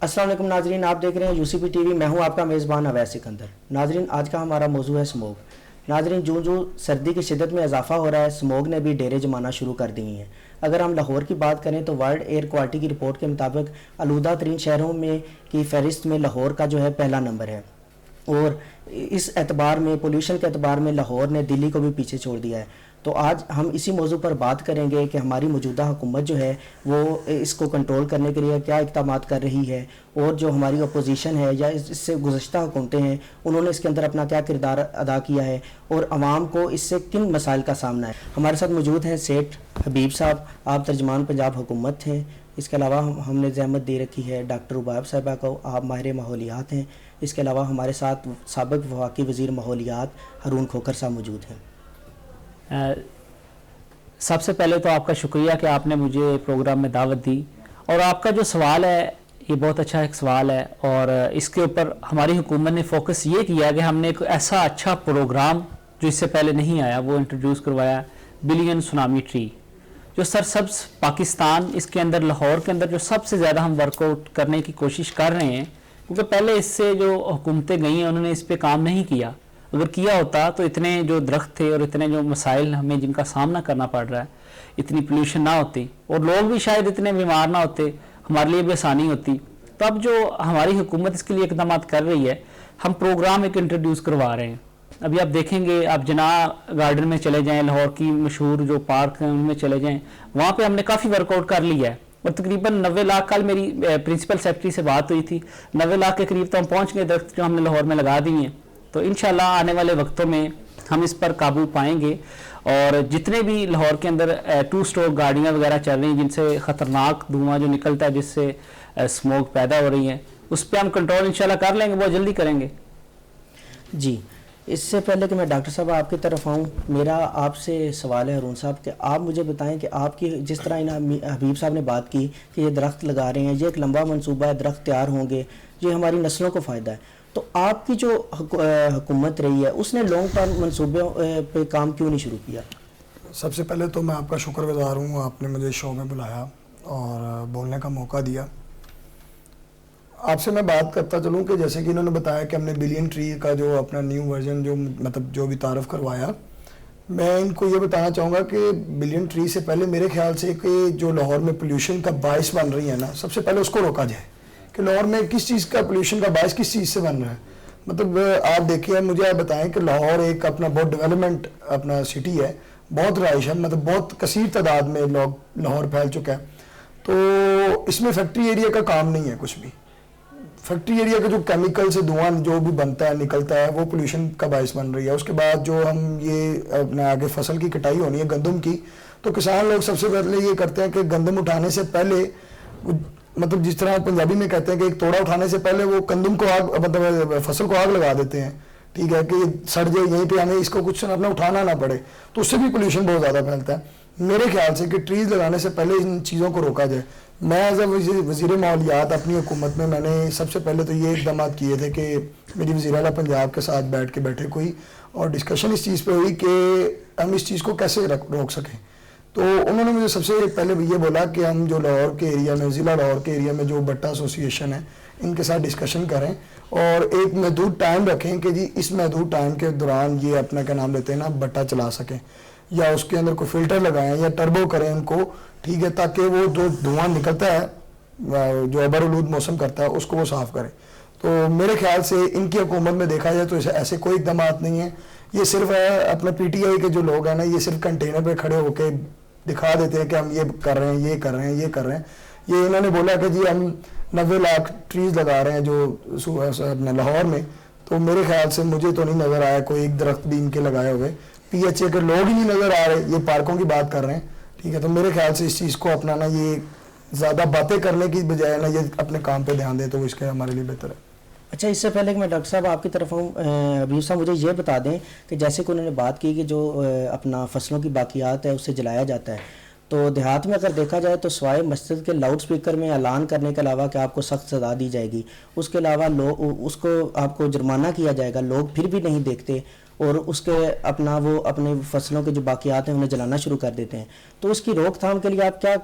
अस्सलाम वालेकुम नाजरीन, आप देख रहे हैं यूसीपी टीवी। मैं हूं आपका मेज़बान अवैस सिकंदर। नाजरीन, आज का हमारा मौजू है स्मोग। नाजरीन, जो सर्दी की शिद्दत में इजाफा हो रहा है, स्मोग ने भी डेरे जमाना शुरू कर दी हैं। अगर हम लाहौर की बात करें तो वर्ल्ड एयर क्वालिटी की रिपोर्ट के मुताबिक आलूदा तरीन शहरों में की फहरिस्त में लाहौर का जो है पहला नंबर है, और इस एतबार में, पोल्यूशन के एतबार में लाहौर ने दिल्ली को भी पीछे छोड़ दिया है। तो आज हम इसी मौजू पर बात करेंगे कि हमारी मौजूदा हुकूमत जो है वो इसको कंट्रोल करने के लिए क्या इक़दामात कर रही है, और जो हमारी अपोजिशन है या इससे गुज़श्ता हुकूमतें हैं उन्होंने इसके अंदर अपना क्या किरदार अदा किया है, और आवाम को इससे किन मसाइल का सामना है। हमारे साथ मौजूद हैं सेठ हबीब साहब, आप तर्जमान पंजाब हुकूमत हैं। इसके अलावा हमने ज़हमत दे रखी है डॉक्टर उबाब साहिबा को, आप माहिर माहौलियात हैं। इसके अलावा हमारे साथ साबिक़ वफाकी वज़ीर माहौलियात हारून खोखर साहब मौजूद हैं। सबसे पहले तो आपका शुक्रिया कि आपने मुझे प्रोग्राम में दावत दी, और आपका जो सवाल है ये बहुत अच्छा एक सवाल है, और इसके ऊपर हमारी हुकूमत ने फोकस ये किया कि हमने एक ऐसा अच्छा प्रोग्राम जो इससे पहले नहीं आया वो इंट्रोड्यूस करवाया, बिलियन सुनामी ट्री, जो सरसब्ज पाकिस्तान, इसके अंदर लाहौर के अंदर जो सबसे ज़्यादा हम वर्कआउट करने की कोशिश कर रहे हैं, क्योंकि पहले इससे जो हुकूमतें गई हैं उन्होंने इस पर काम नहीं किया। अगर किया होता तो इतने जो दरख्त थे और इतने जो मसाइल हमें जिनका सामना करना पड़ रहा है, इतनी पोल्यूशन ना होती और लोग भी शायद इतने बीमार ना होते, हमारे लिए भी आसानी होती। तो अब जो हमारी हुकूमत इसके लिए इक़दाम कर रही है, हम प्रोग्राम एक इंट्रोड्यूस करवा रहे हैं। अभी आप देखेंगे, आप जना गार्डन में चले जाएँ, लाहौर की मशहूर जो पार्क हैं उनमें चले जाएँ, वहाँ पर हमने काफ़ी वर्कआउट कर लिया है, और तकरीबन 90 लाख, कल मेरी प्रिंसिपल सेक्रेटरी से बात हुई थी, 90 लाख के करीब तो हम पहुँच गए दरख्त जो हमने लाहौर में लगा दिए हैं। तो इंशाल्लाह आने वाले वक्तों में हम इस पर काबू पाएंगे, और जितने भी लाहौर के अंदर 2 स्ट्रोक गाड़ियाँ वगैरह चल रही हैं जिनसे ख़तरनाक धुआं जो निकलता है, जिससे स्मोक पैदा हो रही है, उस पर हम कंट्रोल इंशाल्लाह कर लेंगे, बहुत जल्दी करेंगे। जी, इससे पहले कि मैं डॉक्टर साहब आपकी तरफ आऊँ, मेरा आपसे सवाल है हारून साहब कि आप मुझे बताएं कि आपकी जिस तरह इन हबीब साहब ने बात की कि ये दरख्त लगा रहे हैं, ये एक लंबा मनसूबा है, दरख्त तैयार होंगे, ये हमारी नस्लों को फ़ायदा है, तो आपकी जो हुकूमत रही है उसने लॉन्ग टर्म मनसूबे पे काम क्यों नहीं शुरू किया? सबसे पहले तो मैं आपका शुक्रगुजार हूँ, आपने मुझे शो में बुलाया और बोलने का मौका दिया। आपसे मैं बात करता चलूँ कि जैसे कि इन्होंने बताया कि हमने बिलियन ट्री का जो अपना न्यू वर्जन जो मतलब जो भी तारफ़ करवाया, मैं इनको ये बताना चाहूँगा कि बिलियन ट्री से पहले मेरे ख्याल से कि जो लाहौर में पोल्यूशन का बाइस बन रही है ना, सबसे पहले उसको रोका जाए कि लाहौर में किस चीज़ का पोल्यूशन का बायस किस चीज़ से बन रहा है। मतलब आप देखिए, मुझे आप बताएं कि लाहौर एक अपना बहुत डेवलपमेंट अपना सिटी है, बहुत रहाइश है, मतलब बहुत कसीर तादाद में लोग लाहौर फैल चुका है। तो इसमें फैक्ट्री एरिया का काम नहीं है कुछ भी। फैक्ट्री एरिया का जो केमिकल से धुआं जो भी बनता है निकलता है वो पोल्यूशन का बायस बन रही है। उसके बाद जो हम ये अपना आगे फसल की कटाई होनी है गंदम की, तो किसान लोग सबसे पहले ये करते हैं कि गंदम उठाने से पहले, मतलब जिस तरह पंजाबी में कहते हैं कि एक तोड़ा उठाने से पहले वो गंदम को आग, मतलब फसल को आग लगा देते हैं, ठीक है, कि सड़ जाए यहीं पे, हमें इसको कुछ अपना उठाना ना पड़े, तो उससे भी पोल्यूशन बहुत ज़्यादा फैलता है। मेरे ख्याल से कि ट्रीज़ लगाने से पहले इन चीज़ों को रोका जाए। मैं एज अ वज़ीर माहौलियात अपनी हुकूमत में मैंने सबसे पहले तो ये इक़दाम किए थे कि मेरी वज़ीर आला पंजाब के साथ बैठे कोई और डिस्कशन इस चीज़ पे हुई कि हम इस चीज़ को कैसे रोक सकें। तो उन्होंने मुझे सबसे पहले ये बोला कि हम जो लाहौर के एरिया में, ज़िला लाहौर के एरिया में जो भट्टा एसोसिएशन है, इनके साथ डिस्कशन करें और एक महदूद टाइम रखें कि जी इस महदूद टाइम के दौरान ये अपना क्या नाम लेते हैं ना, भट्टा चला सकें, या उसके अंदर कोई फ़िल्टर लगाएं या टर्बो करें उनको, ठीक है, ताकि वो जो धुआं निकलता है जो अबरआलूद मौसम करता है उसको वो साफ़ करें। तो मेरे ख्याल से इनकी हुकूमत में देखा जाए तो ऐसे कोई इक़दाम नहीं है। ये सिर्फ अपना PTI के जो लोग हैं ना, ये सिर्फ कंटेनर पे खड़े होकर दिखा देते हैं कि हम ये कर रहे हैं, ये कर रहे हैं, ये कर रहे हैं। ये इन्होंने बोला कि जी हम 90 लाख ट्रीज़ लगा रहे हैं जो अपने लाहौर में, तो मेरे ख्याल से मुझे तो नहीं नज़र आया कोई एक दरख्त भी इनके लगाए हुए। PHA के लोग ही नहीं नज़र आ रहे, ये पार्कों की बात कर रहे हैं, ठीक है। तो मेरे ख्याल से इस चीज़ को अपनाना, ये ज़्यादा बातें करने की बजाय ना ये अपने काम पे ध्यान दे तो इसके हमारे लिए बेहतर है। अच्छा, इससे पहले कि मैं डॉक्टर साहब आपकी तरफ हूँ, हबीब साहब मुझे ये बता दें कि जैसे कि उन्होंने बात की कि जो अपना फसलों की बाकियात है उससे जलाया जाता है, तो देहात में अगर देखा जाए तो सवाए मस्जिद के लाउड स्पीकर में ऐलान करने के अलावा कि आपको सख्त सज़ा दी जाएगी, उसके अलावा लोग उसको आपको जुर्माना किया जाएगा, लोग फिर भी नहीं देखते और उसके अपना वो अपने फसलों के जो बाकियात हैं उन्हें जलाना शुरू कर देते हैं। तो उसकी रोकथाम के लिए आप क्या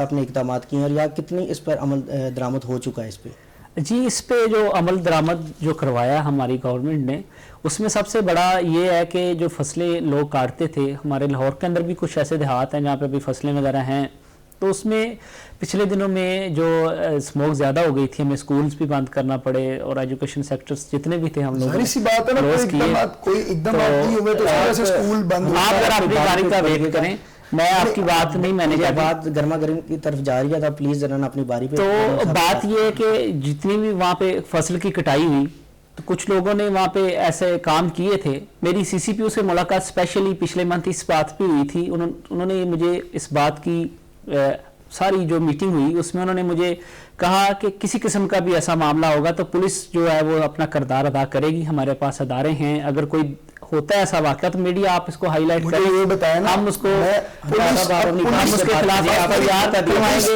अपने इक़दाम किए हैं और या कितनी इस पर अमल दरामद हो चुका है इस पर? جی اس پہ جو عمل درآمد جو کروایا ہماری گورنمنٹ نے، اس میں سب سے بڑا یہ ہے کہ جو فصلیں لوگ کاٹتے تھے، ہمارے لاہور کے اندر بھی کچھ ایسے دیہات ہیں جہاں پہ بھی فصلیں وغیرہ ہیں، تو اس میں پچھلے دنوں میں جو اسموک زیادہ ہو گئی تھی، ہمیں سکولز بھی بند کرنا پڑے اور ایجوکیشن سیکٹرز جتنے بھی تھے ہم لوگ ظاہر سی بات ہے نا، کوئی اقدامات نہیں ہوئے تو اس سے سکول بند آپ اگر اپنی باری کا ویٹ کریں، میں آپ کی بات نہیں، میں نے یہ بات گرما گرم کی طرف جا رہی ہے تو پلیز ذرا اپنی باری پہ. تو بات یہ ہے کہ جتنی بھی وہاں پہ فصل کی کٹائی ہوئی تو کچھ لوگوں نے وہاں پہ ایسے کام کیے تھے. میری سی سی پی او سے ملاقات اسپیشلی پچھلے منتھ اس بات پہ ہوئی تھی. انہوں نے مجھے اس بات کی ساری جو میٹنگ ہوئی اس میں انہوں نے مجھے کہا کہ کسی قسم کا بھی ایسا معاملہ ہوگا تو پولیس جو ہے وہ اپنا کردار ادا کرے گی. ہمارے پاس ادارے ہیں، اگر کوئی ہوتا ہے ایسا واقعہ تو میڈیا آپ اس کو ہائی لائٹ کریں، یہ بتائیں ہم اس کو اس کے خلاف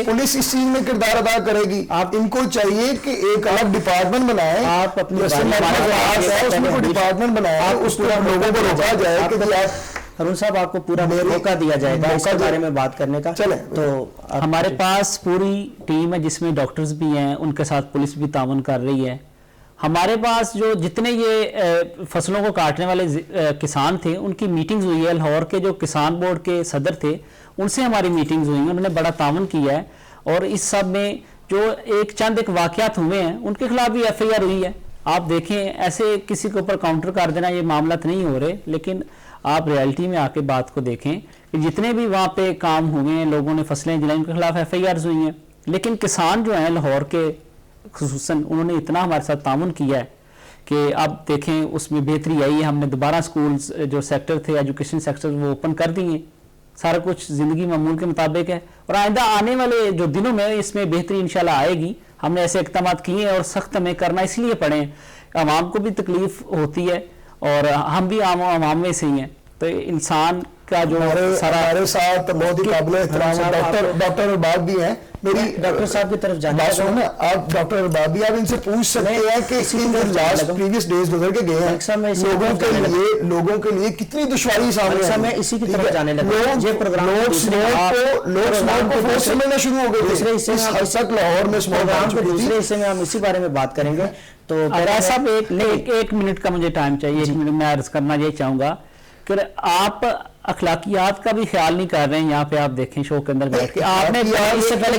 پولیس اس چیز میں کردار ادا کرے گی. آپ ان کو چاہیے کہ ایک الگ ڈپارٹمنٹ بنائیں، آپ اپنی اس میں کوئی ڈپارٹمنٹ بنائیں، اس کو لوگوں کو روکا جائے کہ ارون صاحب آپ کو پورا موقع دیا جائے گا اس کے بارے میں بات کرنے کا. تو ہمارے پاس پوری ٹیم ہے جس میں ڈاکٹرز بھی ہیں، ان کے ساتھ پولیس بھی تعاون کر رہی ہے. ہمارے پاس جو جتنے یہ فصلوں کو کاٹنے والے کسان تھے ان کی میٹنگز ہوئی ہے. لاہور کے جو کسان بورڈ کے صدر تھے ان سے ہماری میٹنگز ہوئی ہیں، انہوں نے بڑا تعاون کیا ہے. اور اس سب میں جو چند واقعات ہوئے ہیں ان کے خلاف بھی ایف آئی آر ہوئی ہے. آپ دیکھیں ایسے کسی کے اوپر کاؤنٹر کر دینا یہ معاملات نہیں ہو رہے، لیکن آپ ریالٹی میں آ کے بات کو دیکھیں کہ جتنے بھی وہاں پہ کام ہوئے ہیں، لوگوں نے فصلیں جلائیں، ان کے خلاف ایف آئی آرز ہوئی ہیں. لیکن کسان جو ہیں لاہور کے خصوصاً انہوں نے اتنا ہمارے ساتھ تعاون کیا ہے کہ اب دیکھیں اس میں بہتری آئی ہے. ہم نے دوبارہ سکولز جو سیکٹر تھے، ایجوکیشن سیکٹر، وہ اوپن کر دیے. سارا کچھ زندگی معمول کے مطابق ہے اور آئندہ آنے والے جو دنوں میں اس میں بہتری انشاءاللہ آئے گی. ہم نے ایسے اقدامات کیے ہیں اور سخت ہمیں کرنا اس لیے پڑے، عوام کو بھی تکلیف ہوتی ہے اور ہم بھی عوام میں سے ہی ہیں. تو انسان کا جو ہمارے ساتھ بہت ہی قابل احترام ڈاکٹر ارباب بھی ہیں. میری ڈاکٹر صاحب کی طرف جانا ہے، آپ ڈاکٹر ارباب بھی آپ ان سے پوچھ سکتے ہیں کہ لاسٹ پریویس ڈیز گزر کے گئے ہیں، لوگوں کے لیے کتنی دشواری سامنے ہے. میں اسی کی طرف جانے لگا. یہ پروگرام لوگ اسموک کو فورس سمجھنا شروع ہو گئے. دوسرے حصے میں حد تک لاہور میں دوسرے حصے میں ہم اسی بارے میں بات کریں گے. تو صاحب ایک منٹ کا مجھے ٹائم چاہیے. ایک منٹ میں عرض کرنا یہ چاہوں گا کہ آپ اخلاقیات کا بھی خیال نہیں کر رہے ہیں. یہاں پہ آپ دیکھیں شو کے اندر بیٹھ کے آپ نے اس سے پہلے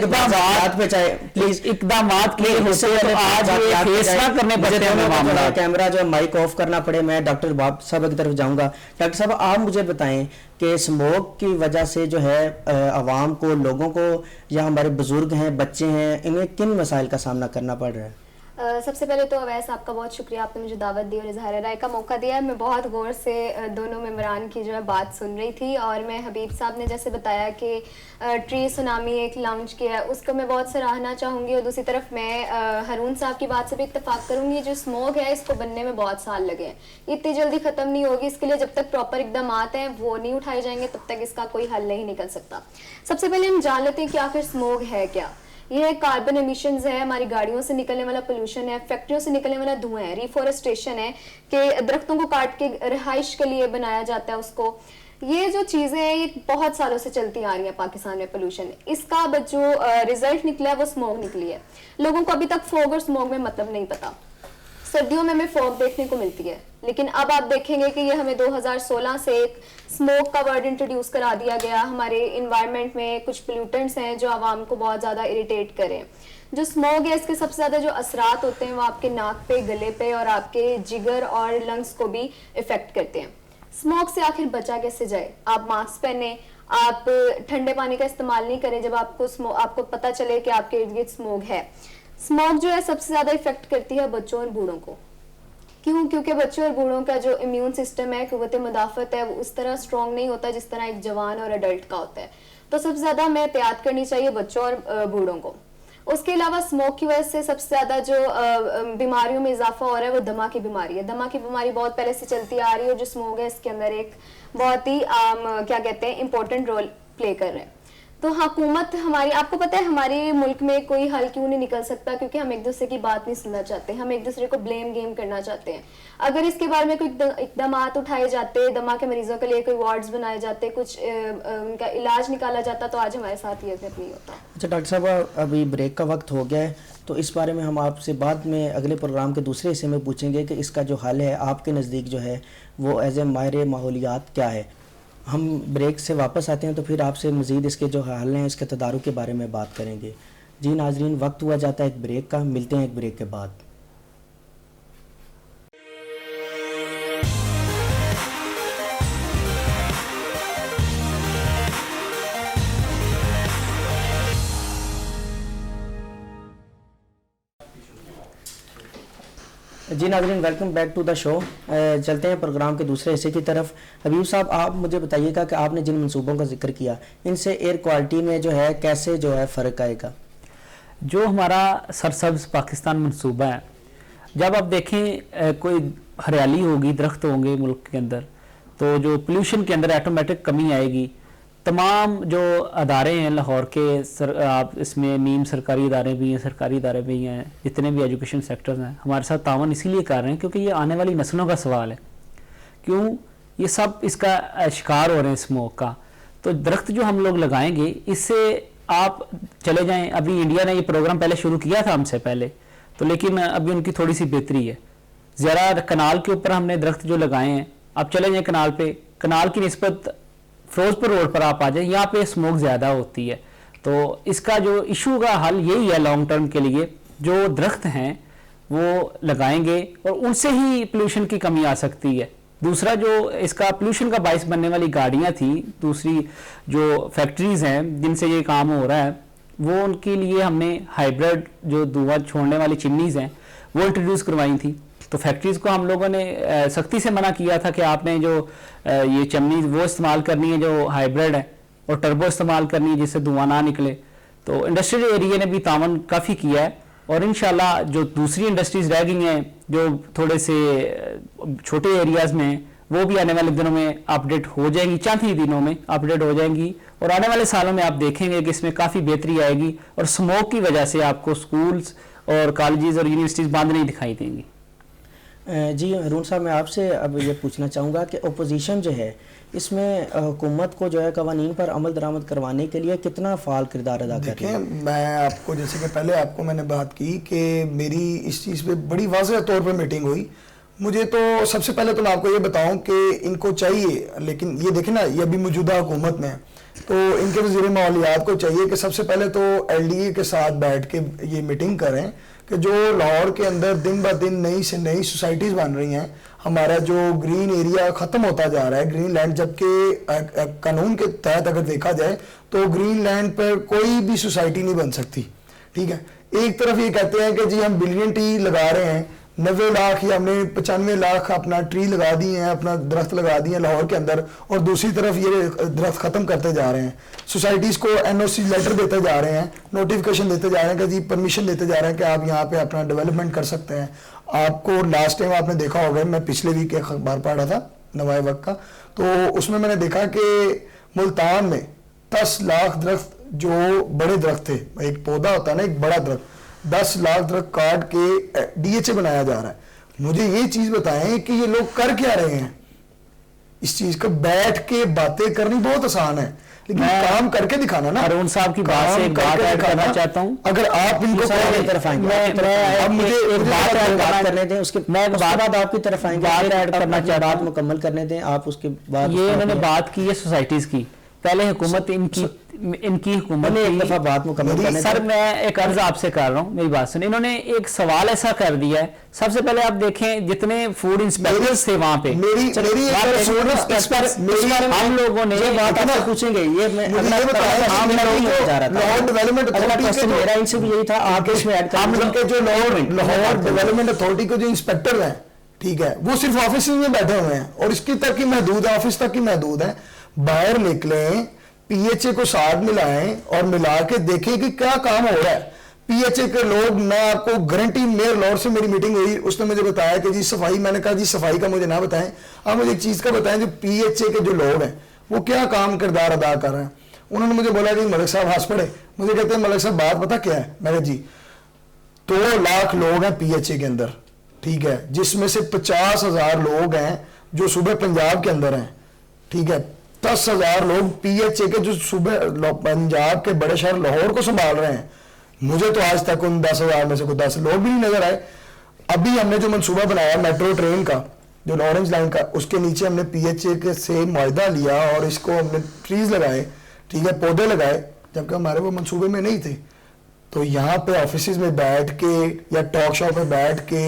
اقدامات کیے ہوتے ہیں تو آج یہ فیصلہ کرنے پڑتے ہیں معاملہ. کیمرہ جو مائک آف کرنا پڑے. میں ڈاکٹر ارباب صاحب کی طرف جاؤں گا. ڈاکٹر صاحب آپ مجھے بتائیں کہ اسموک کی وجہ سے جو ہے عوام کو، لوگوں کو، یا ہمارے بزرگ ہیں، بچے ہیں، انہیں کن مسائل کا سامنا کرنا پڑ رہا ہے؟ سب سے پہلے تو اویس آپ کا بہت شکریہ، آپ نے مجھے دعوت دی اور اظہار رائے کا موقع دیا ہے. میں بہت غور سے دونوں ممبران کی جو ہے بات سن رہی تھی اور میں حبیب صاحب نے جیسے بتایا کہ ٹری سونامی ایک لانچ کیا ہے، اس کو میں بہت سراہنا چاہوں گی. اور دوسری طرف میں ہارون صاحب کی بات سے بھی اتفاق کروں گی. جو اسموگ ہے اس کو بننے میں بہت سال لگے ہیں، اتنی جلدی ختم نہیں ہوگی. اس کے لیے جب تک پراپر اقدامات ہیں وہ نہیں اٹھائے جائیں گے تب تک اس کا کوئی حل نہیں نکل سکتا. سب سے پہلے ہم جان لیتے ہیں کہ آخر اسموگ ہے کیا. یہ کاربن ایمیشنز ہے، ہماری گاڑیوں سے نکلنے والا پولوشن ہے، فیکٹریوں سے نکلنے والا دھواں ہے، ریفورسٹیشن ہے کہ درختوں کو کاٹ کے رہائش کے لیے بنایا جاتا ہے اس کو. یہ جو چیزیں ہیں یہ بہت سالوں سے چلتی آ رہی ہیں پاکستان میں. پولوشن اس کا جو ریزلٹ نکلا ہے وہ اسموگ نکلی ہے. لوگوں کو ابھی تک فوگ اور اسموگ میں مطلب نہیں پتا. سردیوں میں ہمیں فوگ دیکھنے کو ملتی ہے، لیکن اب آپ دیکھیں گے کہ یہ ہمیں 2016 سے ایک اسموک کا ورڈ انٹروڈیوس کرا دیا گیا. ہمارے انوائرمنٹ میں کچھ پلیوٹنٹس ہیں جو عوام کو بہت زیادہ اریٹیٹ کریں. جو اسموگ ہے اس کے سب سے زیادہ جو اثرات ہوتے ہیں وہ آپ کے ناک پہ، گلے پہ اور آپ کے جگر اور لنگس کو بھی افیکٹ کرتے ہیں. اسموگ سے آخر بچا کیسے جائے؟ آپ ماسک پہنیں، آپ ٹھنڈے پانی کا استعمال نہیں کریں جب آپ کو پتہ چلے کہ آپ کے ارد گرد اسموگ ہے. اسموگ جو ہے سب سے زیادہ افیکٹ کرتی ہے بچوں اور بوڑھوں کو. کیوں؟ کیونکہ بچوں اور بوڑھوں کا جو امیون سسٹم ہے، قوت مدافعت ہے، وہ اس طرح اسٹرانگ نہیں ہوتا جس طرح ایک جوان اور اڈلٹ کا ہوتا ہے. تو سب سے زیادہ ہمیں احتیاط کرنی چاہیے بچوں اور بوڑھوں کو. اس کے علاوہ اسموک کی وجہ سے سب سے زیادہ جو بیماریوں میں اضافہ ہو رہا ہے وہ دمہ کی بیماری ہے. دمہ کی بیماری بہت پہلے سے چلتی آ رہی ہے اور جو اسموک ہے اس کے اندر ایک بہت ہی کیا کہتے ہیں امپورٹنٹ رول پلے کر رہے ہیں. تو حکومت ہماری, آپ کو پتہ ہے ہمارے ملک میں کوئی حل کیوں نہیں نکل سکتا, کیونکہ ہم ایک دوسرے کی بات نہیں سننا چاہتے, ہم ایک دوسرے کو بلیم گیم کرنا چاہتے ہیں. اگر اس کے بارے میں کوئی اقدامات اٹھائے جاتے, دما کے مریضوں کے لیے کوئی وارڈز بنائے جاتے, کچھ ان کا علاج نکالا جاتا, تو آج ہمارے ساتھ یہ نہیں ہوتا. اچھا ڈاکٹر صاحب, ابھی بریک کا وقت ہو گیا ہے, تو اس بارے میں ہم آپ سے بعد میں اگلے پروگرام کے دوسرے حصے میں پوچھیں گے کہ اس کا جو حل ہے آپ کے نزدیک جو ہے وہ ایز اے ماہر ماحولیات کیا ہے. ہم بریک سے واپس آتے ہیں تو پھر آپ سے مزید اس کے جو حل ہیں اس کے تدارک کے بارے میں بات کریں گے. جی ناظرین, وقت ہوا جاتا ہے ایک بریک کا, ملتے ہیں ایک بریک کے بعد. جی ناظرین, ویلکم بیک ٹو دا شو. چلتے ہیں پروگرام کے دوسرے حصے کی طرف. حبیب صاحب, آپ مجھے بتائیے گا کہ آپ نے جن منصوبوں کا ذکر کیا ان سے ایئر کوالٹی میں جو ہے کیسے جو ہے فرق آئے گا؟ جو ہمارا سرسبز پاکستان منصوبہ ہے, جب آپ دیکھیں کوئی ہریالی ہوگی, درخت ہوں گے ملک کے اندر, تو جو پولوشن کے اندر آٹومیٹک کمی آئے گی. تمام جو ادارے ہیں لاہور کے, آپ اس میں نیم سرکاری ادارے بھی ہیں, سرکاری ادارے بھی ہیں, جتنے بھی ایجوکیشن سیکٹرز ہیں, ہمارے ساتھ تعاون اسی لیے کر رہے ہیں کیونکہ یہ آنے والی نسلوں کا سوال ہے. کیوں یہ سب اس کا شکار ہو رہے ہیں اسموک کا. تو درخت جو ہم لوگ لگائیں گے, اس سے آپ چلے جائیں, ابھی انڈیا نے یہ پروگرام پہلے شروع کیا تھا ہم سے پہلے, تو لیکن ابھی ان کی تھوڑی سی بہتری ہے. ذرا کنال کے اوپر ہم نے درخت جو لگائے ہیں, آپ چلے جائیں کنال پہ, کنال کی نسبت فیروزپور روڈ پر آپ آ جائیں, یہاں پہ اسموک زیادہ ہوتی ہے. تو اس کا جو ایشو کا حل یہی ہے لانگ ٹرم کے لیے, جو درخت ہیں وہ لگائیں گے اور ان سے ہی پولوشن کی کمی آ سکتی ہے. دوسرا جو اس کا پولوشن کا باعث بننے والی گاڑیاں تھیں, دوسری جو فیکٹریز ہیں جن سے یہ کام ہو رہا ہے, وہ ان کے لیے ہم نے ہائیبرڈ جو دھواں چھوڑنے والی چمنیز ہیں وہ انٹروڈیوس کروائی تھی. تو فیکٹریز کو ہم لوگوں نے سختی سے منع کیا تھا کہ آپ نے جو یہ چمنیز وہ استعمال کرنی ہے جو ہائیبرڈ ہے, اور ٹربو استعمال کرنی ہے جس سے دھواں نہ نکلے. تو انڈسٹریل ایریا نے بھی تعاون کافی کیا ہے, اور انشاءاللہ جو دوسری انڈسٹریز رہ گئی ہیں جو تھوڑے سے چھوٹے ایریاز میں ہیں, وہ بھی آنے والے دنوں میں اپڈیٹ ہو جائیں گی, چند ہی دنوں میں اپڈیٹ ہو جائیں گی, اور آنے والے سالوں میں آپ دیکھیں گے کہ اس میں کافی بہتری آئے گی, اور اسموک کی وجہ سے آپ کو سکولز اور کالجز اور یونیورسٹیز بند نہیں دکھائی دیں گی. جی ہارون صاحب, میں آپ سے اب یہ پوچھنا چاہوں گا کہ اپوزیشن جو ہے اس میں حکومت کو جو ہے قوانین پر عمل درآمد کروانے کے لیے کتنا فعال کردار ادا کر رہی ہے؟ دیکھیں, میں آپ کو جیسے کہ پہلے آپ کو میں نے بات کی کہ میری اس چیز پہ بڑی واضح طور پہ میٹنگ ہوئی. مجھے تو سب سے پہلے تو میں آپ کو یہ بتاؤں کہ ان کو چاہیے, لیکن یہ دیکھیں نا, یہ ابھی موجودہ حکومت میں تو ان کے وزیر ماحولیات کو چاہیے کہ سب سے پہلے تو ایل ڈی اے کے ساتھ بیٹھ کے یہ میٹنگ کریں کہ جو لاہور کے اندر دن بہ دن نئی سے نئی سوسائٹیز بن رہی ہیں, ہمارا جو گرین ایریا ختم ہوتا جا رہا ہے, گرین لینڈ, جبکہ قانون کے تحت اگر دیکھا جائے تو گرین لینڈ پر کوئی بھی سوسائٹی نہیں بن سکتی. ٹھیک ہے, ایک طرف یہ کہتے ہیں کہ جی ہم بلین ٹری لگا رہے ہیں, 90 لاکھ یا ہم نے 95 لاکھ اپنا ٹری لگا دی ہیں, اپنا درخت لگا دی ہیں لاہور کے اندر, اور دوسری طرف یہ درخت ختم کرتے جا رہے ہیں. سوسائٹیز کو این او سی لیٹر دیتے جا رہے ہیں, نوٹیفیکیشن دیتے جا رہے ہیں کہ جی پرمیشن دیتے جا رہے ہیں کہ آپ یہاں پہ اپنا ڈیولپمنٹ کر سکتے ہیں. آپ کو لاسٹ ٹائم آپ نے دیکھا ہوگا, میں پچھلے ویک ایک اخبار پڑھ رہا تھا نوائے وقت کا, تو اس میں نے دیکھا کہ ملتان میں 10 لاکھ درخت جو بڑے درخت تھے, ایک پودا ہوتا ہے نا ایک بڑا درخت, 10 لاکھ درخت کاٹ کے ڈی ایچ اے بنایا جا رہا ہے. مجھے یہ چیز بتائیں کہ یہ لوگ کر کیا رہے ہیں؟ اس چیز کو بیٹھ کے باتیں کرنی بہت آسان ہے, لیکن کام کر کے دکھانا نا. ہارون صاحب کی بات سے ایک بات ایڈ کرنا چاہتا ہوں. اگر آپ ان کو طرف آئیں گے, اب مجھے ایک بات کرنے دیں, اس کے بعد آپ کی طرف آئیں گے, بات ایڈ کرنا چاہتا ہوں, بات مکمل کرنے دیں آپ. اس کے بعد یہ انہوں نے بات کی ہے سوسائٹیز کی, پہلے حکومت ان کی حکومت ایک دفعہ بات مکمل کرنے. سر میں ایک عرض آپ سے کر رہا ہوں, میری بات سنیں. انہوں نے ایک سوال ایسا کر دیا ہے, سب سے پہلے آپ دیکھیں جتنے فوڈ انسپیکٹرز تھے وہاں پہ, ہم لوگوں نے بات آپ سے پوچھیں گے, یہ میرا ان سے بھی یہی تھا, آپ اس میں ایڈ کر جو لاہور ڈیولپمنٹ اتھارٹی کے جو انسپیکٹر ہیں, ٹھیک ہے, وہ صرف آفس میں بیٹھے ہوئے ہیں, اور اس کی تک ہی محدود ہے, آفس تک ہی محدود ہے. باہر نکلیں, پی ایچ اے کو ساتھ ملائیں اور ملا کے دیکھیں کہ کیا کام ہو رہا ہے. پی ایچ اے کے لوگ, میں آپ کو گارنٹی, میئر لاہور سے میری میٹنگ ہوئی, اس نے مجھے بتایا کہ جی صفائی, میں نے کہا جی صفائی کا مجھے نہ بتائیں, آپ مجھے ایک چیز کا بتائیں, جو پی ایچ اے کے جو لوگ ہیں وہ کیا کام کردار ادا کر رہے ہیں. उन्होंने मुझे बोला कि मलिक साहब हंस पड़े, मुझे कहते हैं मलिक साहब बात पता क्या है, मैंने जी 2 लाख लोग हैं PHA के अंदर, ठीक है, जिसमें से 50,000 लोग हैं जो सूबे पंजाब के अंदर हैं, ठीक है, 10,000 लोग PHA के जो सूबे पंजाब के बड़े शहर लाहौर को संभाल रहे हैं। मुझे तो आज तक उन 10,000 में से कोई 10 लोग भी नहीं नजर आए। अभी हमने जो मनसूबा बनाया मेट्रो ट्रेन का, जो ऑरेंज लाइन का, उसके नीचे हमने PHA के से मुआहदा लिया और इसको हमने ट्रीज लगाए, ठीक है, पौधे लगाए, जबकि हमारे वो मनसूबे में नहीं थे। तो यहाँ पे ऑफिस में बैठ के या टॉक शो पे बैठ के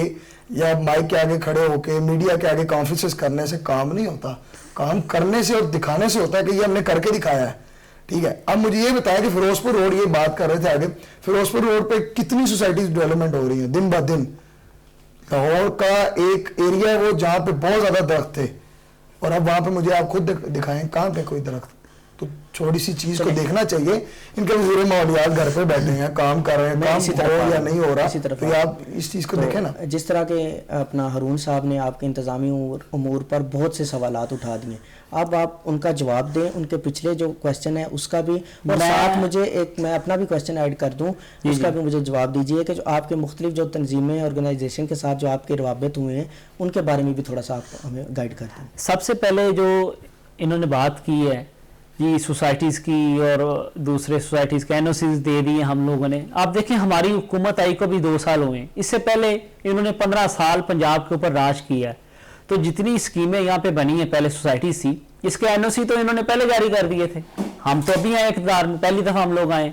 या माइक के आगे खड़े होके मीडिया के आगे कॉन्फ्रेंसेस करने से काम नहीं होता, काम करने से और दिखाने से होता है कि ये हमने करके दिखाया है, ठीक है। अब मुझे ये बताया कि फिरोजपुर रोड, ये बात कर रहे थे आगे, फिरोजपुर रोड पे कितनी सोसाइटीज डेवलपमेंट हो रही है दिन ब दिन। लाहौर का एक एरिया है वो जहाँ पे बहुत ज्यादा दरख्त थे, और अब वहां पे मुझे आप खुद दिखाएं कहाँ पे कोई दरख्त। तो छोटी सी चीज को देखना चाहिए। इनके वज़ीर माहौलियात घर पे बैठे हैं, काम कर रहे हैं, काम हो या नहीं हो रहा, तो आप इस चीज को देखें ना। जिस तरह के अपना हारून साहब ने आपके इंतजामी उमूर पर बहुत से सवालात उठा दिए, अब आप उनका जवाब दें, उनके पिछले जो क्वेश्चन है उसका भी, और साथ मुझे मैं अपना भी क्वेश्चन ऐड कर दूं, उसका भी मुझे जवाब दीजिए कि जो आपके मुख्तलिफ जो तंजीमें ऑर्गेनाइजेशन के साथ जो आपके रवाबित हुए हैं उनके बारे में भी थोड़ा सा आप हमें गाइड कर दें। सबसे पहले जो इन्होंने बात की है जी सोसाइटीज़ की और दूसरे सोसाइटीज़ के NOCs दे दिए हम लोगों ने। आप देखें हमारी हुकूमत आई को भी 2 साल हुए हैं, इससे पहले इन्होंने 15 साल पंजाब के ऊपर राज किया है। तो जितनी स्कीमें यहाँ पे बनी हैं पहले सोसाइटीज़ थी, इसके NOC तो इन्होंने पहले जारी कर दिए थे। हम तो अभी आए इक़्तिदार में, पहली दफ़ा हम लोग आए।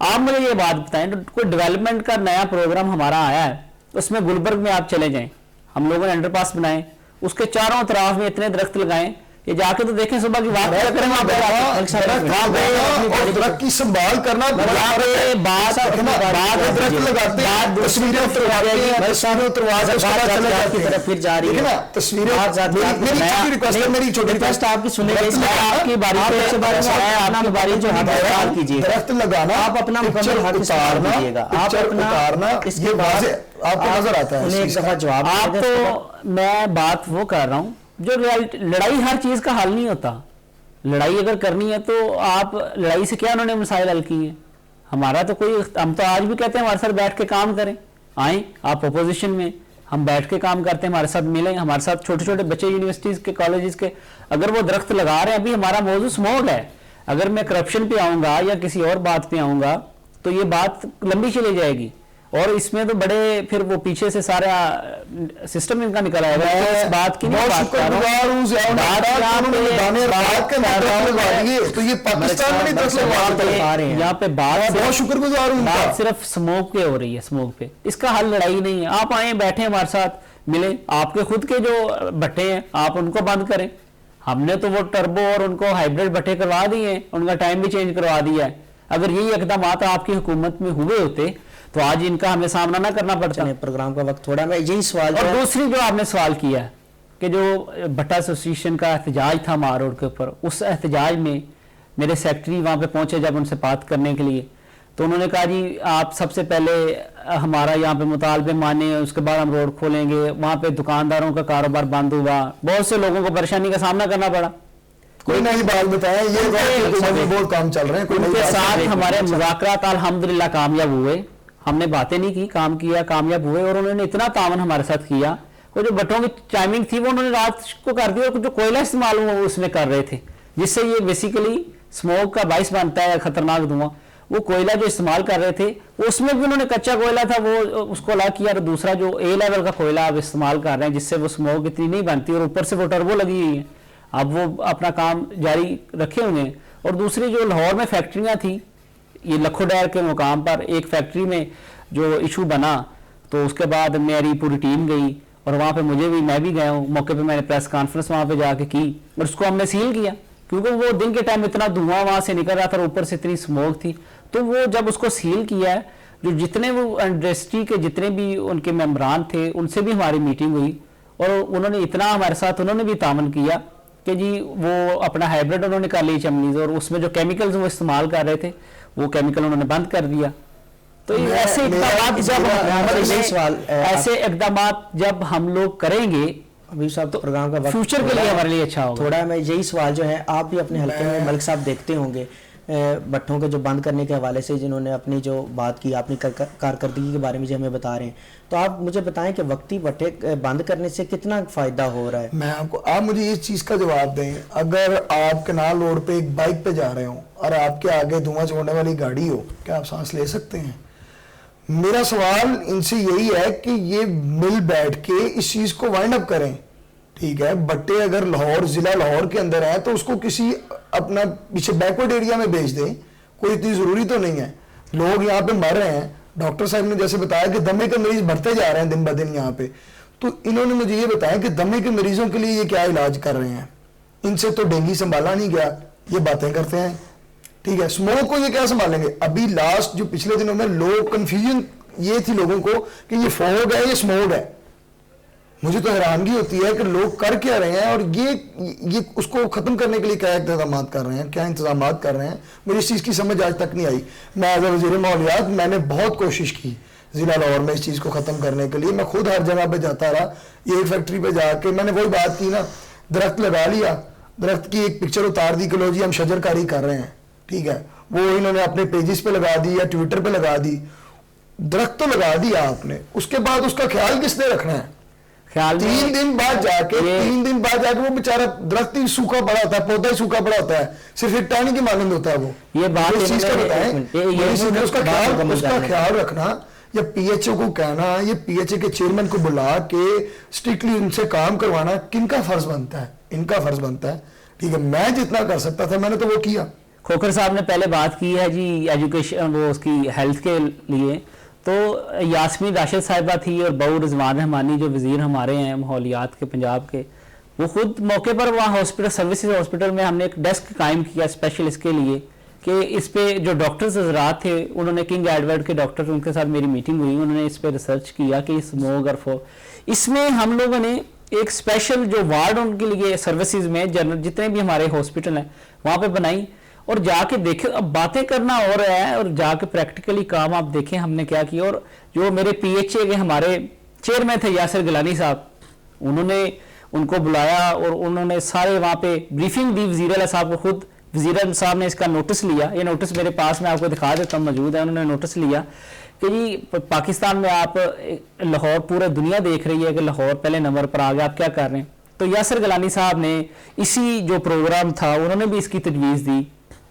आप मुझे ये बात बताएं, कोई डेवलपमेंट का नया प्रोग्राम हमारा आया है, उसमें गुलबर्ग में आप चले जाएँ, हम लोगों ने अंडरपास बनाए, उसके चारों तरफ में इतने दरख्त लगाएं, ये जाके तो देखें सुबह की बात करें वहाँ पे दरख्त की संभाल करना, दरख्त लगाना, आप अपना कीजिएगा, आप अपना इसके बाद आपको नजर आता है उन्हें एक दफा जवाब। आप तो मैं बात वो कर रहा हूँ जो लड़ाई हर चीज का हल नहीं होता। लड़ाई अगर करनी है तो आप लड़ाई से क्या उन्होंने मसाइल हल किए हैं। हमारा तो कोई, हम तो आज भी कहते हैं हमारे साथ बैठ के काम करें, आए आप अपोजिशन में, हम बैठ के काम करते हैं, हमारे साथ मिलें, हमारे साथ छोटे छोटे बच्चे यूनिवर्सिटीज के कॉलेजेस के अगर वो दरख्त लगा रहे हैं। अभी हमारा मौजूद स्मोक है, अगर मैं करप्शन पे आऊंगा या किसी और बात पे आऊंगा तो ये बात लंबी चली जाएगी, और इसमें तो बड़े फिर वो पीछे से सारा सिस्टम इनका निकल आएगा। इस बात की नहीं बात कर रहा हूं, तो ये पाकिस्तान में नहीं, यहाँ पे बात बहुत शुक्रगुजार हूं, बात सिर्फ स्मोक पे हो रही है, स्मोक पे। इसका हल लड़ाई नहीं है। आप आए बैठे हमारे साथ मिले, आपके खुद के जो भट्टे हैं आप उनको बंद करें। हमने तो वो टर्बो और उनको हाइब्रिड भट्टे करवा दिए, उनका टाइम भी चेंज करवा दिया है। अगर यही इकदाम आपकी हुकूमत में हुए होते तो आज इनका हमें सामना ना करना पड़ता। प्रोग्राम का वक्त थोड़ा, मैं यही सवाल, और दूसरी जो आपने सवाल किया कि जो भट्टा एसोसिएशन का एहतजाज था मार रोड के ऊपर, उस एहतजाज में मेरे सेक्रेटरी वहाँ पे पहुंचे जब उनसे बात करने के लिए, तो उन्होंने कहा जी आप सबसे पहले हमारा यहाँ पे मुतालबे माने, उसके बाद हम रोड खोलेंगे। वहाँ पे दुकानदारों का कारोबार बंद हुआ, बहुत से लोगों को परेशानी का सामना करना पड़ा। कोई नई बात बताएं, ये बहुत काम चल रहे हैं, उनके साथ हमारे मुज़ाकरात अल्हम्दुलिल्लाह कामयाब हुए। हमने बातें नहीं की, काम किया, कामयाब हुए, और उन्होंने इतना तावन हमारे साथ किया। वो जो भट्टों की टाइमिंग थी वो उन्होंने रात को कर दी, और जो कोयला इस्तेमाल हुआ वो उसमें कर रहे थे, जिससे ये बेसिकली स्मोक का बाइस बनता है, खतरनाक धुआं। वो कोयला जो इस्तेमाल कर रहे थे उसमें भी उन्होंने कच्चा कोयला था वो उसको अलाउ किया, और दूसरा जो A लेवल का कोयला आप इस्तेमाल कर रहे हैं जिससे वो स्मोक इतनी नहीं बनती, और ऊपर से वो टर्बो लगी हुई है। अब वो अपना काम जारी रखे हुए हैं। और दूसरी जो लाहौर में फैक्ट्रियाँ थी, ये लखोडैर के मुकाम पर एक फैक्ट्री में जो इशू बना, तो उसके बाद मेरी पूरी टीम गई, और वहाँ पे मैं भी गया हूँ मौके पे, मैंने प्रेस कॉन्फ्रेंस वहाँ पे जाके की, और उसको हमने सील किया, क्योंकि वो दिन के टाइम इतना धुआं वहाँ से निकल रहा था और ऊपर से इतनी स्मोक थी। तो वो जब उसको सील किया है, जो जितने वो इंडस्ट्री के जितने भी उनके मेम्बरान थे उनसे भी हमारी मीटिंग हुई, और उन्होंने इतना हमारे साथ उन्होंने भी तामन किया कि जी वो अपना हाइब्रिड उन्होंने कर ली चमनीज, और उसमें जो केमिकल्स वो इस्तेमाल कर रहे थे वो केमिकल उन्होंने बंद कर दिया। तो ऐसे इकदाम जब हम लोग करेंगे अभी साहब, तो प्रोग्राम का वक्त फ्यूचर के लिए हमारे लिए अच्छा होगा। थोड़ा मैं यही सवाल जो है, आप भी अपने हल्के में मलिक साहब देखते होंगे, भट्टों के जो बंद करने के हवाले से जिन्होंने अपनी जो बात की, अपनी कारकर्दगी के बारे में जो हमें बता रहे हैं, तो आप मुझे बताएं कि वक्ती भट्टे बंद करने से कितना फ़ायदा हो रहा है? मैं आपको, आप मुझे इस चीज़ का जवाब दें, अगर आप कनाल रोड पे एक बाइक पे जा रहे हो और आपके आगे धुआं छोड़ने वाली गाड़ी हो, क्या आप सांस ले सकते हैं? मेरा सवाल इनसे यही है कि ये मिल बैठ के इस चीज़ को वाइंड अप करें। ठीक है, भट्टे अगर लाहौर, ज़िला लाहौर के अंदर है तो उसको किसी अपना पीछे बैकवर्ड एरिया में भेज दें, कोई इतनी ज़रूरी तो नहीं है। लोग यहाँ पे मर रहे हैं, डॉक्टर साहब ने जैसे बताया कि दमे के मरीज बढ़ते जा रहे हैं दिन ब दिन यहाँ पे, तो इन्होंने मुझे ये बताया कि दमे के मरीजों के लिए ये क्या इलाज कर रहे हैं। इनसे तो डेंगू संभाला नहीं गया, ये बातें करते हैं। ठीक है, स्मोक को ये क्या संभालेंगे? अभी लास्ट जो पिछले दिनों में लोग कंफ्यूजन ये थी लोगों को कि ये फॉग है, ये स्मोक है। मुझे तो हैरानगी होती है कि लोग कर क्या रहे हैं और ये उसको खत्म करने के लिए क्या इंतजाम कर रहे हैं, क्या इंतजाम कर रहे हैं, मुझे इस चीज़ की समझ आज तक नहीं आई। मैं एज वज़ीर माहौलियात मैंने बहुत कोशिश की ज़िला लाहौर में इस चीज़ को ख़त्म करने के लिए। मैं खुद हर जगह पे जाता रहा, ये एक फैक्ट्री पे जाके मैंने वही बात की ना, दरख्त लगा लिया, दरख्त की एक पिक्चर उतार दी कि लो जी हम शजरकारी कर रहे हैं। ठीक है, वो इन्होंने अपने पेजेस पे लगा दी या ट्विटर पे लगा दी। दरख्त तो लगा दिया आपने, उसके बाद उसका ख्याल किसने रखना है? ख्याल 3 दिन बाद जाके वो बेचारा दरख्त ही सूखा पड़ा होता है, पौधा ही सूखा पड़ा होता है, सिर्फ एक टानी की मानंद होता है वो। ये बात इस चीज का बताएं, उसका ख्याल रखना या पीएचओ को कहना, ये पीएचए के चेयरमैन को बुला के स्ट्रिक्टली उनसे काम करवाना किनका फर्ज बनता है? इनका फर्ज बनता है। ठीक है, मैं जितना कर सकता था मैंने तो वो किया। खोखर साहब ने पहले बात की है जी एजुकेशन, वो उसकी हेल्थ के लिए, तो यास्मीन राशिद साहिबा थी और बहू रिजवान रहमानी जो वज़ीर हमारे हैं माहौलियात के पंजाब के, वो खुद मौके पर वहाँ हॉस्पिटल सर्विसेज हॉस्पिटल में हमने एक डेस्क कायम किया स्पेशल इसके लिए कि इस पे जो डॉक्टर्स हजरात थे, उन्होंने किंग एडवर्ड के डॉक्टर, उनके साथ मेरी मीटिंग हुई, उन्होंने इस पे रिसर्च किया कि स्मोक और इसमें हम लोगों ने एक स्पेशल जो वार्ड उनके लिए सर्विसेज में जनरल जितने भी हमारे हॉस्पिटल हैं वहाँ पे बनाई और जाके देखे। अब बातें करना हो रहा है और जाके प्रैक्टिकली काम आप देखें हमने क्या किया। और जो मेरे पीएचए के हमारे चेयरमैन थे यासिर गिलानी साहब, उन्होंने उनको बुलाया और उन्होंने सारे वहाँ पे ब्रीफिंग दी वज़ीर आला साहब को। खुद वज़ीर आला साहब ने इसका नोटिस लिया, ये नोटिस मेरे पास में आपको दिखा देता हूँ, मौजूद है। उन्होंने नोटिस लिया कि जी पाकिस्तान में आप लाहौर पूरे दुनिया देख रही है कि लाहौर पहले नंबर पर आ गया, आप क्या कर रहे हैं। तो यासिर गिलानी साहब ने इसी जो प्रोग्राम था उन्होंने भी इसकी तजवीज़ दी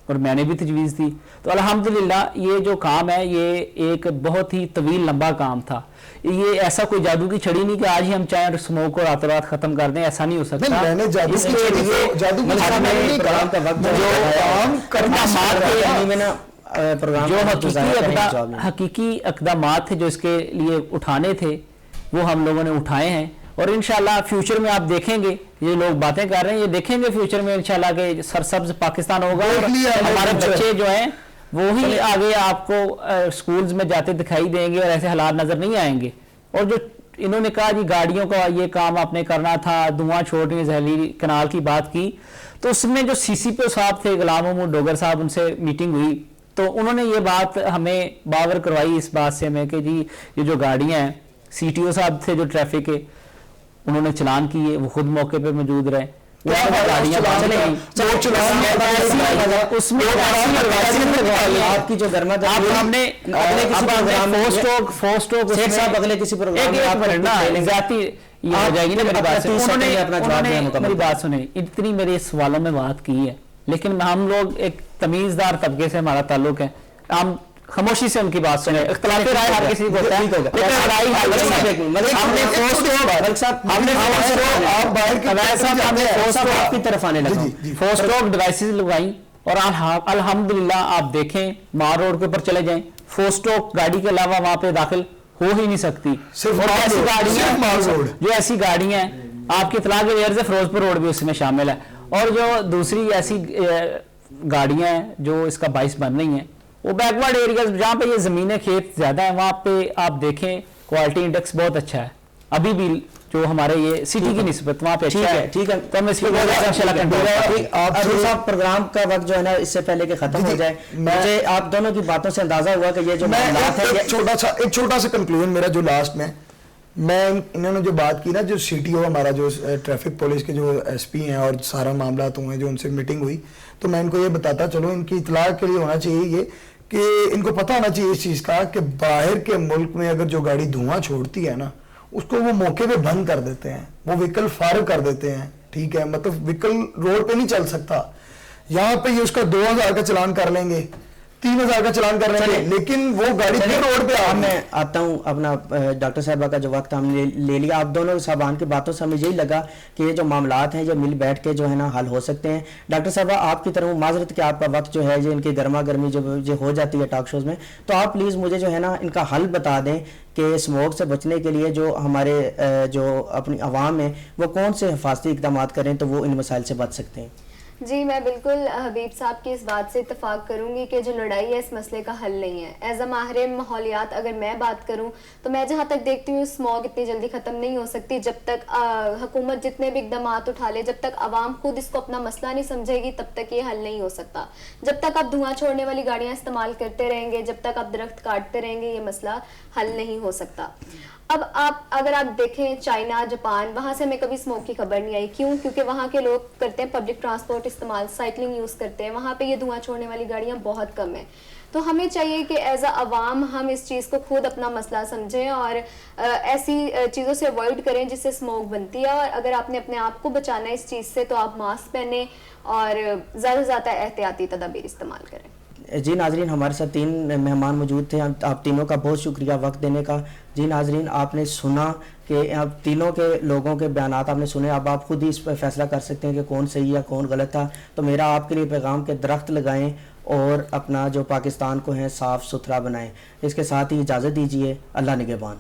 और मैंने भी तजवीज़ दी। तो अल्हम्दुलिल्लाह ये जो काम है ये एक बहुत ही तवील लंबा काम था। ये ऐसा कोई जादू की छड़ी नहीं कि आज ही हम चाहे स्मोक को रातों रात खत्म कर दें, ऐसा नहीं हो सकता। मैंने जादू की छड़ी को जादू की छड़ी नहीं कहा, जो हकीकी इक़दामात थे जो इसके लिए उठाने थे वो हम लोगों ने उठाए हैं। और इंशाल्लाह फ्यूचर में आप देखेंगे ये लोग बातें कर रहे हैं, ये देखेंगे फ्यूचर में इंशाल्लाह के सरसब्ज पाकिस्तान होगा और हमारे बच्चे जो हैं वो ही आगे आपको स्कूल्स में जाते दिखाई देंगे और ऐसे हालात नजर नहीं आएंगे। और जो इन्होंने कहा जी गाड़ियों का ये काम आपने करना था, धुआं छोड़ने जहरीली कनाल की बात की, तो उसमें जो सीसीपीओ साहब थे गुलाम महमूद डोगर साहब, उनसे मीटिंग हुई तो उन्होंने ये बात हमें बावर करवाई इस बात से हमें कि जी ये जो गाड़ियाँ हैं, सीटीओ साहब थे जो ट्रैफिक के, उन्होंने चलान किए, वो खुद मौके पे मौजूद रहे। आपकी जो गर्मत हमने अगले किसी प्रोग्राम मेरी बात सुने, इतनी मेरे सवालों में बात की है, लेकिन हम लोग एक तमीजदार तबके से हमारा ताल्लुक है, हम खामोशी से उनकी बात सुने। इख्तिलाफी राय हर किसी को होता है, डिवाइसेस लगाई और अल्हम्दुलिल्लाह आप देखें मार रोड के ऊपर चले जाएं, फोस्टोक गाड़ी के अलावा वहां पे दाखिल हो ही नहीं सकती। ऐसी गाड़ियां जो ऐसी गाड़ियां आपकी इतला के वजह से फिरोजपुर रोड भी उसमें शामिल है, और जो दूसरी ऐसी गाड़ियां हैं जो इसका बाइस बन रही हैं वो बैकवर्ड एरियाज जहाँ पे ये ज़मीनें खेत ज़्यादा है वहाँ पे आप देखें क्वालिटी इंडेक्स बहुत अच्छा है अभी भी, जो हमारे ये सिटी की निस्बत वहाँ पे अच्छा है। ठीक है, तो हम इस आप प्रोग्राम का वक्त जो है ना इससे पहले कि खत्म हो जाए, मुझे आप दोनों की बातों से अंदाजा हुआ कि ये जो एक छोटा सा कंक्लूजन मेरा जो लास्ट में, میں انہوں نے جو بات کی نا, جو CTO ہمارا جو ٹریفک پولیس کے جو SP ہیں اور سارا معاملات ہوئے ہیں, جو ان سے میٹنگ ہوئی, تو میں ان کو یہ بتاتا چلو, ان کی اطلاع کے لیے ہونا چاہیے یہ کہ ان کو پتہ ہونا چاہیے اس چیز کا کہ باہر کے ملک میں اگر جو گاڑی دھواں چھوڑتی ہے نا, اس کو وہ موقع پہ بند کر دیتے ہیں, وہ وہیکل فارغ کر دیتے ہیں, ٹھیک ہے, مطلب وہیکل روڈ پہ نہیں چل سکتا. یہاں پہ یہ اس کا 2000 کا چلان کر لیں گے, 3000 کا چلان کر لیں گے, لیکن وہ گاڑی پھر روڈ پہ آ. میں آتا ہوں اپنا ڈاکٹر صاحبہ کا جو وقت ہم نے لے لیا, آپ دونوں صاحبان کی باتوں سے ہمیں یہی لگا کہ یہ جو معاملات ہیں یہ مل بیٹھ کے جو ہے نا حل ہو سکتے ہیں. ڈاکٹر صاحبہ آپ کی طرف معذرت کہ آپ کا وقت جو ہے یہ ان کی گرما گرمی جو ہو جاتی ہے ٹاک شوز میں, تو آپ پلیز مجھے جو ہے نا ان کا حل بتا دیں کہ اسموک سے بچنے کے لیے جو ہمارے جو اپنی عوام ہے وہ کون سے حفاظتی اقدامات کریں تو وہ ان مسائل سے بچ سکتے ہیں. جی میں بالکل حبیب صاحب کی اس بات سے اتفاق کروں گی کہ جو لڑائی ہے اس مسئلے کا حل نہیں ہے. ایز اے ماہر ماحولیات اگر میں بات کروں تو میں جہاں تک دیکھتی ہوں اسموگ اتنی جلدی ختم نہیں ہو سکتی جب تک حکومت جتنے بھی اقدامات اٹھا لے, جب تک عوام خود اس کو اپنا مسئلہ نہیں سمجھے گی تب تک یہ حل نہیں ہو سکتا. جب تک آپ دھواں چھوڑنے والی گاڑیاں استعمال کرتے رہیں گے, جب تک آپ درخت کاٹتے رہیں گے, یہ مسئلہ حل نہیں ہو سکتا. اب اگر آپ دیکھیں چائنا, جاپان, وہاں سے ہمیں کبھی اسموک کی خبر نہیں آئی. کیوں؟ کیونکہ وہاں کے لوگ کرتے ہیں پبلک ٹرانسپورٹ استعمال, سائیکلنگ یوز کرتے ہیں, وہاں پہ یہ دھواں چھوڑنے والی گاڑیاں بہت کم ہیں. تو ہمیں چاہیے کہ ایز اے عوام ہم اس چیز کو خود اپنا مسئلہ سمجھیں اور ایسی چیزوں سے اوائڈ کریں جس سے اسموک بنتی ہے. اور اگر آپ نے اپنے آپ کو بچانا ہے اس چیز سے تو آپ ماسک پہنیں اور زیادہ سے زیادہ احتیاطی تدابیر استعمال کریں. جی ناظرین, ہمارے ساتھ 3 مہمان موجود تھے, آپ تینوں کا بہت شکریہ وقت دینے کا. جی ناظرین, آپ نے سنا کہ اب تینوں کے لوگوں کے بیانات آپ نے سنے, اب آپ خود ہی اس پہ فیصلہ کر سکتے ہیں کہ کون صحیح یا کون غلط تھا. تو میرا آپ کے لیے پیغام کہ درخت لگائیں اور اپنا جو پاکستان کو ہے صاف ستھرا بنائیں. اس کے ساتھ ہی اجازت دیجیے. اللہ نگہبان.